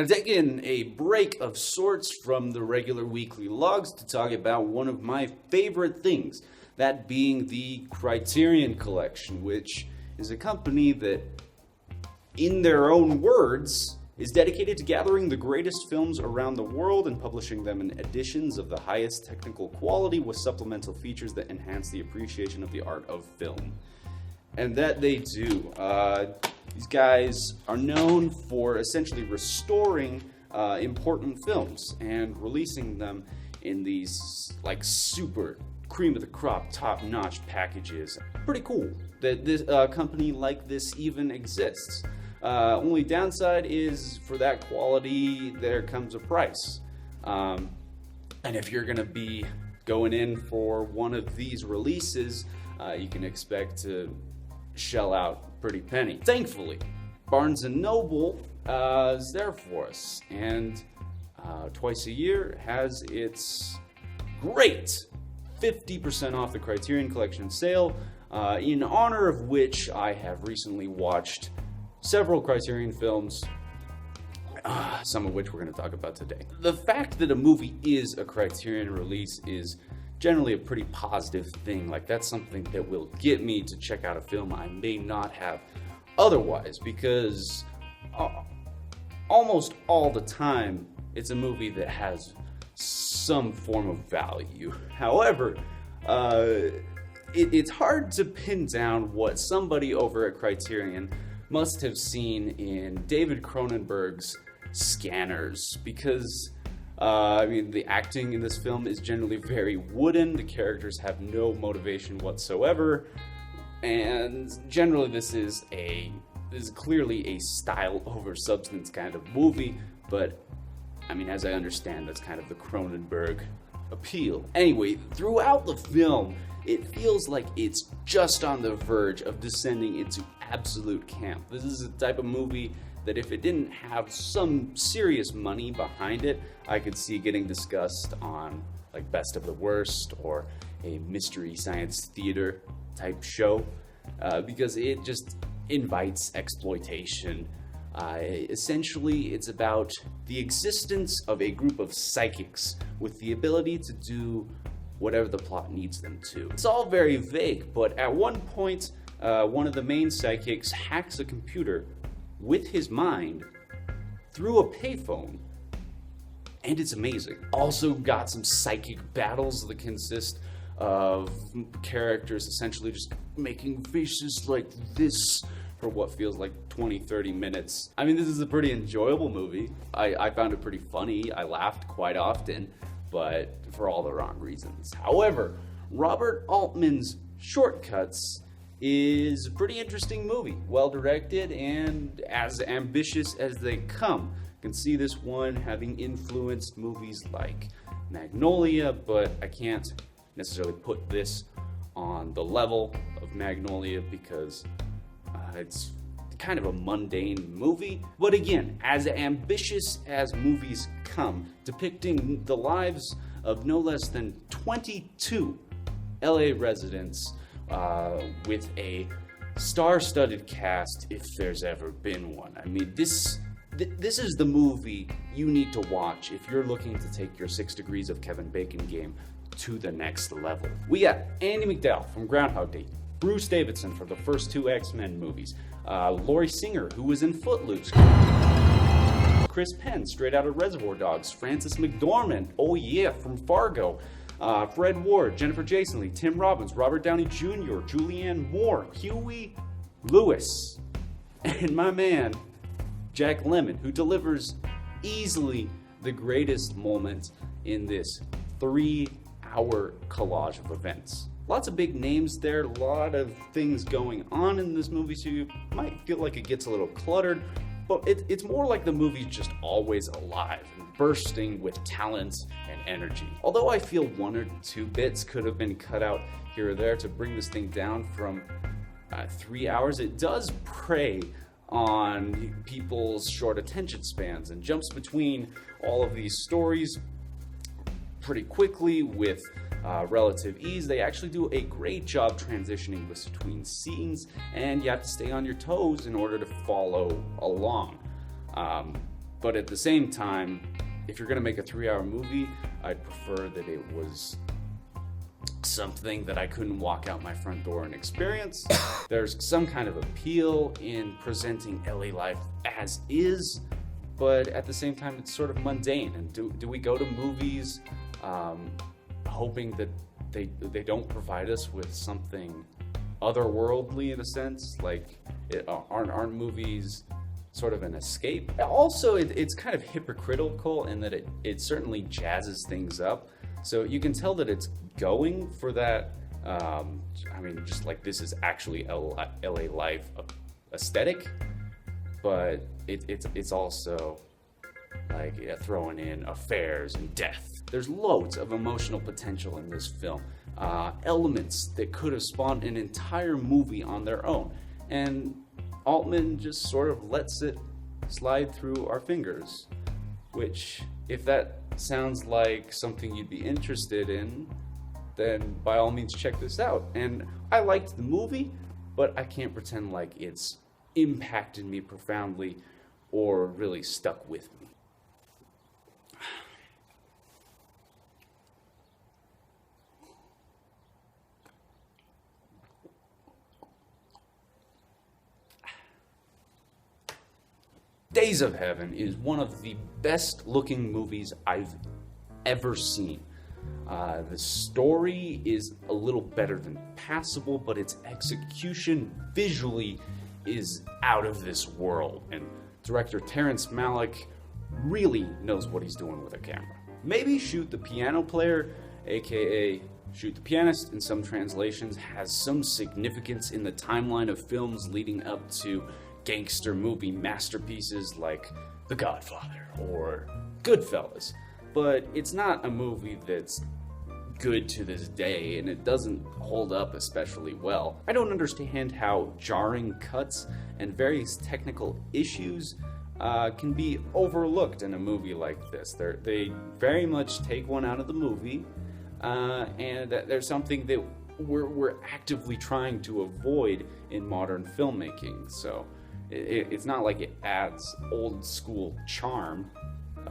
And I've taken a break of sorts from the regular weekly logs to talk about one of my favorite things, that being the Criterion Collection, which is a company that, in their own words, is dedicated to gathering the greatest films around the world and publishing them in editions of the highest technical quality with supplemental features that enhance the appreciation of the art of film. And that they do. These guys are known for essentially restoring important films and releasing them in these like super cream of the crop, top-notch packages. Pretty cool that this company like this even exists. Only downside is for that quality, there comes a price. And if you're gonna be going in for one of these releases, you can expect to shell out a pretty penny. Thankfully, Barnes & Noble is there for us, and twice a year has its great 50% off the Criterion Collection sale, in honor of which I have recently watched several Criterion films, some of which we're going to talk about today. The fact that a movie is a Criterion release is generally a pretty positive thing. Like, that's something that will get me to check out a film I may not have otherwise, because almost all the time it's a movie that has some form of value. However, it's hard to pin down what somebody over at Criterion must have seen in David Cronenberg's Scanners, because the acting in this film is generally very wooden. The characters have no motivation whatsoever, and generally this is clearly a style over substance kind of movie, but as I understand, that's kind of the Cronenberg appeal. Anyway, throughout the film, it feels like it's just on the verge of descending into absolute camp. This is the type of movie that if it didn't have some serious money behind it, I could see getting discussed on like Best of the Worst or a mystery science theater type show, because it just invites exploitation. Essentially, it's about the existence of a group of psychics with the ability to do whatever the plot needs them to. It's all very vague, but at one point, one of the main psychics hacks a computer with his mind through a payphone, and it's amazing. Also got some psychic battles that consist of characters essentially just making faces like this for what feels like 20-30 minutes. This is a pretty enjoyable movie. I found it pretty funny. I laughed quite often, but for all the wrong reasons. However, Robert Altman's Shortcuts is a pretty interesting movie, well directed and as ambitious as they come. You can see this one having influenced movies like Magnolia, but I can't necessarily put this on the level of Magnolia because it's kind of a mundane movie. But again, as ambitious as movies come, depicting the lives of no less than 22 LA residents with a star-studded cast, if there's ever been one. This is the movie you need to watch if you're looking to take your 6 Degrees of Kevin Bacon game to the next level. We got Andie MacDowell from Groundhog Day, Bruce Davison for the first 2 X-Men movies, Laurie Singer, who was in Footloose, Chris Penn, straight out of Reservoir Dogs, Frances McDormand, oh yeah, from Fargo, Fred Ward, Jennifer Jason Leigh, Tim Robbins, Robert Downey Jr., Julianne Moore, Huey Lewis, and my man, Jack Lemmon, who delivers easily the greatest moment in this 3-hour collage of events. Lots of big names there, a lot of things going on in this movie, so you might feel like it gets a little cluttered, but it's more like the movie's just always alive and bursting with talent and energy. Although I feel 1 or 2 bits could have been cut out here or there to bring this thing down from 3 hours, it does prey on people's short attention spans and jumps between all of these stories pretty quickly with relative ease. They actually do a great job transitioning between scenes, and you have to stay on your toes in order to follow along. But at the same time, if you're gonna make a 3-hour movie, I'd prefer that it was something that I couldn't walk out my front door and experience. There's some kind of appeal in presenting LA life as is, but at the same time, it's sort of mundane. And do we go to movies hoping that they don't provide us with something otherworldly in a sense? Like, aren't movies sort of an escape? Also, it's kind of hypocritical in that it certainly jazzes things up. So you can tell that it's going for that, just like this is actually LA life aesthetic, but it's also like throwing in affairs and death. There's loads of emotional potential in this film, elements that could have spawned an entire movie on their own, and Altman just sort of lets it slide through our fingers, which, if that sounds like something you'd be interested in, then by all means check this out. And I liked the movie, but I can't pretend like it's impacted me profoundly or really stuck with me. Days of Heaven is one of the best looking movies I've ever seen. The story is a little better than passable, but its execution visually is out of this world, and director Terrence Malick really knows what he's doing with a camera. Maybe Shoot the Piano Player, aka Shoot the Pianist in some translations, has some significance in the timeline of films leading up to gangster movie masterpieces like The Godfather or Goodfellas, but it's not a movie that's good to this day, and it doesn't hold up especially well. I don't understand how jarring cuts and various technical issues can be overlooked in a movie like this. They very much take one out of the movie, and there's something that we're actively trying to avoid in modern filmmaking. So it's not like it adds old school charm.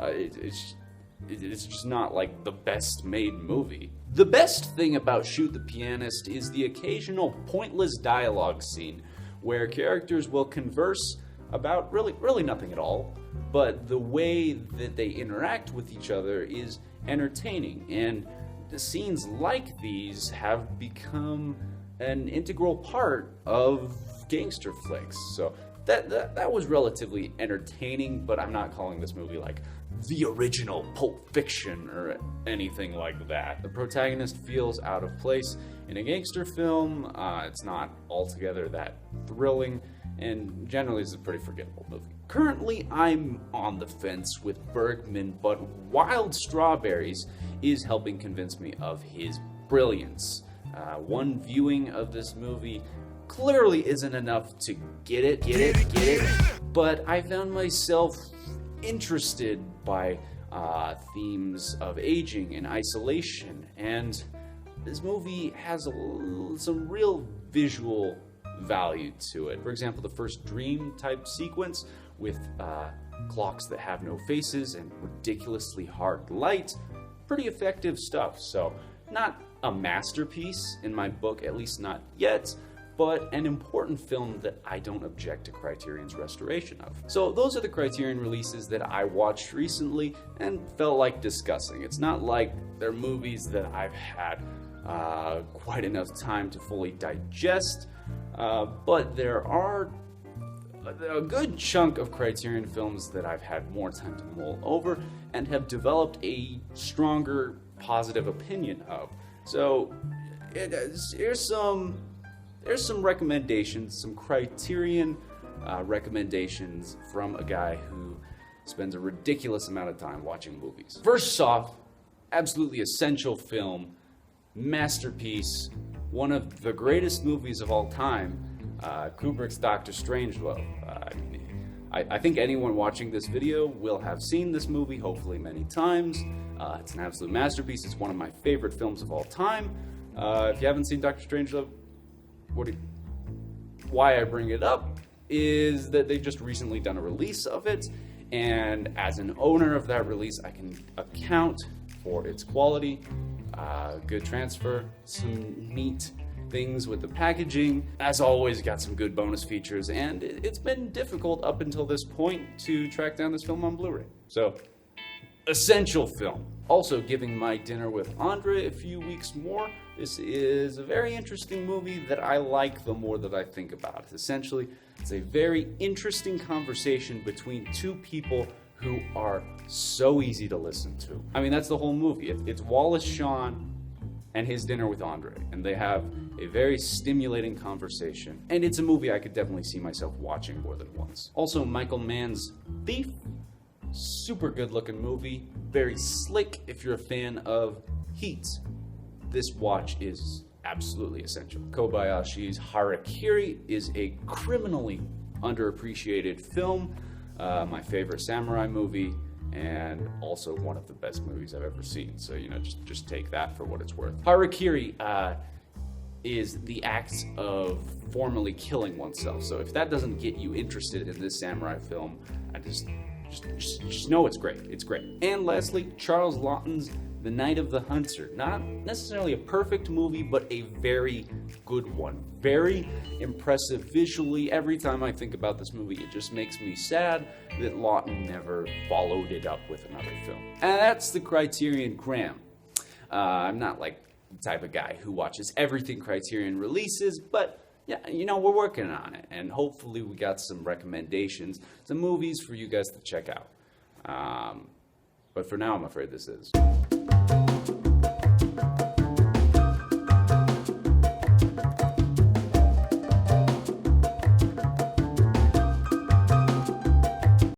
It's just not like the best made movie. The best thing about Shoot the Pianist is the occasional pointless dialogue scene where characters will converse about really nothing at all, but the way that they interact with each other is entertaining, and the scenes like these have become an integral part of gangster flicks. So that was relatively entertaining, but I'm not calling this movie like the original Pulp Fiction or anything like that. The protagonist feels out of place in a gangster film. It's not altogether that thrilling, and generally it's a pretty forgettable movie. Currently, I'm on the fence with Bergman, but Wild Strawberries is helping convince me of his brilliance. One viewing of this movie clearly isn't enough to get it, but I found myself interested by themes of aging and isolation, and this movie has some real visual value to it. For example, the first dream type sequence with clocks that have no faces and ridiculously hard light, pretty effective stuff. So not a masterpiece in my book, at least not yet, but an important film that I don't object to Criterion's restoration of. So those are the Criterion releases that I watched recently and felt like discussing. It's not like they're movies that I've had quite enough time to fully digest, but there are a good chunk of Criterion films that I've had more time to mull over and have developed a stronger positive opinion of. So here's some recommendations, some Criterion recommendations from a guy who spends a ridiculous amount of time watching movies. First off, absolutely essential film, masterpiece, one of the greatest movies of all time, Kubrick's Dr. Strangelove. I think anyone watching this video will have seen this movie, hopefully many times. It's an absolute masterpiece. It's one of my favorite films of all time. If you haven't seen Dr. Strangelove, why I bring it up is that they've just recently done a release of it. And as an owner of that release, I can account for its quality, good transfer, some neat things with the packaging. As always, got some good bonus features, and it's been difficult up until this point to track down this film on Blu-ray. So, essential film. Also, giving my dinner with Andre a few weeks more. This is a very interesting movie that I like the more that I think about it. Essentially, it's a very interesting conversation between two people who are so easy to listen to. I mean, that's the whole movie. It's Wallace Shawn and his dinner with Andre, and they have a very stimulating conversation. And it's a movie I could definitely see myself watching more than once. Also, Michael Mann's Thief. Super good looking movie, very slick if you're a fan of Heat. This watch is absolutely essential. Kobayashi's Harakiri is a criminally underappreciated film, my favorite samurai movie, and also one of the best movies I've ever seen. So, just take that for what it's worth. Harakiri is the act of formally killing oneself. So if that doesn't get you interested in this samurai film, just know it's great. It's great. And lastly, Charles Laughton's The Night of the Hunter. Not necessarily a perfect movie, but a very good one. Very impressive visually. Every time I think about this movie, it just makes me sad that Laughton never followed it up with another film. And that's the Criterion Cram. I'm not like the type of guy who watches everything Criterion releases, but yeah, we're working on it, and hopefully we got some recommendations, some movies for you guys to check out. But for now, I'm afraid this is.